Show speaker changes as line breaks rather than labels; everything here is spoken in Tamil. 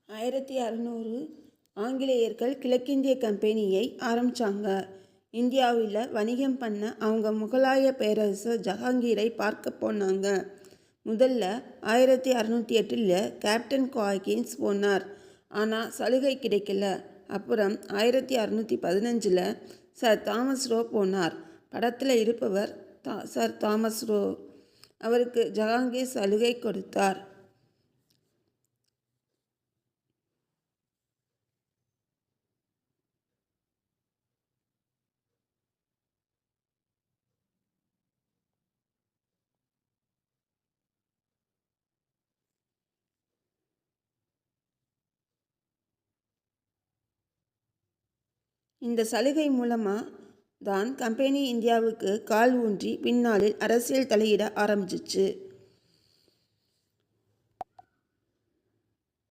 1600 ஆங்கிலேயர்கள் கிழக்கிந்திய கம்பெனியை ஆரம்பித்தாங்க. இந்தியாவில் வணிகம் பண்ண அவங்க முகலாய பேரரசர் ஜஹாங்கீரை பார்க்க போனாங்க. முதல்ல 1608 கேப்டன் ஹாக்கின்ஸ் போனார். ஆனால் சலுகை கிடைக்கல. அப்புறம் 1615 சர் தாமஸ் ரோ போனார். படத்தில் இருப்பவர் சர் தாமஸ் ரோ. அவருக்கு ஜஹாங்கீர் சலுகை கொடுத்தார். இந்த சலுகை மூலமாக தான் கம்பெனி இந்தியாவுக்கு கால் ஊன்றி பின்னாளில் அரசியல் தலையிட ஆரம்பிச்சிச்சு.